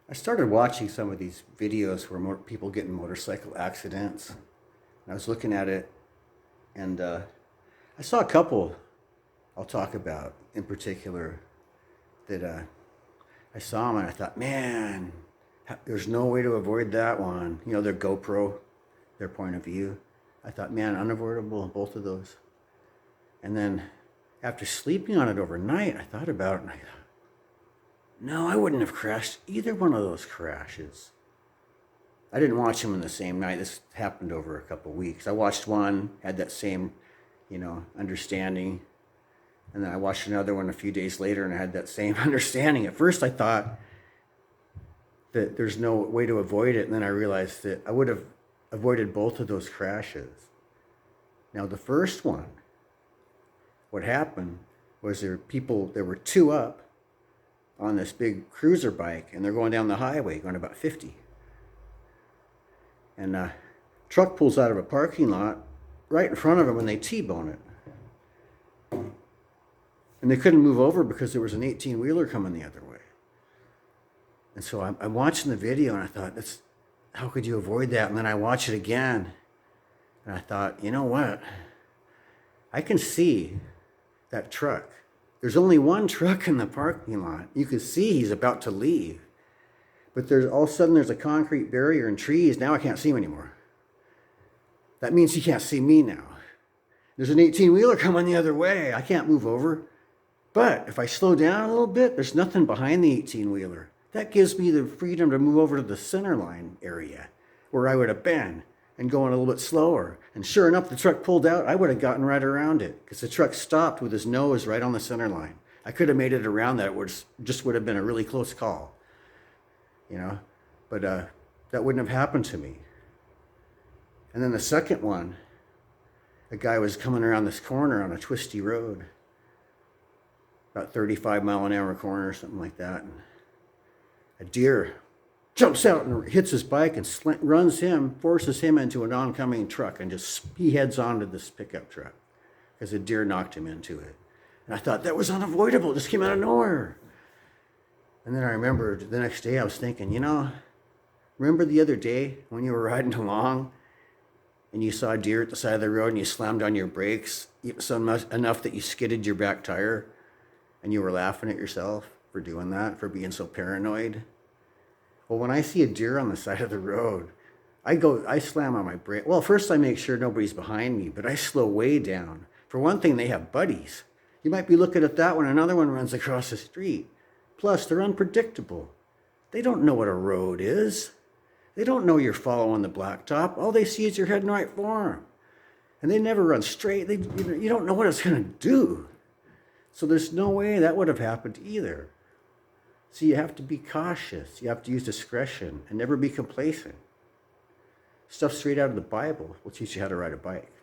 I started watching some of these videos where more people get in motorcycle accidents. And I was looking at it, and I saw a couple I'll talk about in particular that I saw them and I thought, man, there's no way to avoid that one. You know, their GoPro, their point of view. I thought, man, unavoidable, both of those. And then after sleeping on it overnight, I thought about it and I thought, no, I wouldn't have crashed either one of those crashes. I didn't watch them in the same night. This happened over a couple of weeks. I watched one, had that same, understanding. And then I watched another one a few days later and I had that same understanding. At first I thought that there's no way to avoid it. And then I realized that I would have avoided both of those crashes. Now the first one, what happened was there were two up on this big cruiser bike and they're going down the highway going about 50. And a truck pulls out of a parking lot right in front of them and they T-bone it. And they couldn't move over because there was an 18-wheeler coming the other way. And so I'm watching the video and I thought, how could you avoid that? And then I watch it again and I thought, you know what? I can see that truck. There's only one truck in the parking lot. You can see he's about to leave. But all of a sudden there's a concrete barrier and trees. Now I can't see him anymore. That means he can't see me now. There's an 18-wheeler coming the other way. I can't move over. But if I slow down a little bit, there's nothing behind the 18-wheeler. That gives me the freedom to move over to the center line area where I would have been and going a little bit slower. And sure enough, the truck pulled out. I would have gotten right around it because the truck stopped with his nose right on the center line. I could have made it around that. It just would have been a really close call, But that wouldn't have happened to me. And then the second one, a guy was coming around this corner on a twisty road, about 35-mile-an-hour corner or something like that. And a deer jumps out and hits his bike and forces him into an oncoming truck and he heads onto this pickup truck because a deer knocked him into it. And I thought that was unavoidable. It just came out of nowhere. And then I remembered the next day I was thinking, remember the other day when you were riding along and you saw a deer at the side of the road and you slammed on your brakes enough that you skidded your back tire and you were laughing at yourself for doing that, for being so paranoid? Well, when I see a deer on the side of the road, I slam on my brake. Well, first I make sure nobody's behind me, but I slow way down. For one thing, they have buddies. You might be looking at that one, another one runs across the street. Plus, they're unpredictable. They don't know what a road is. They don't know you're following the blacktop. All they see is you're heading right for them. And they never run straight. You don't know what it's going to do. So there's no way that would have happened either. So you have to be cautious. You have to use discretion and never be complacent. Stuff straight out of the Bible will teach you how to ride a bike.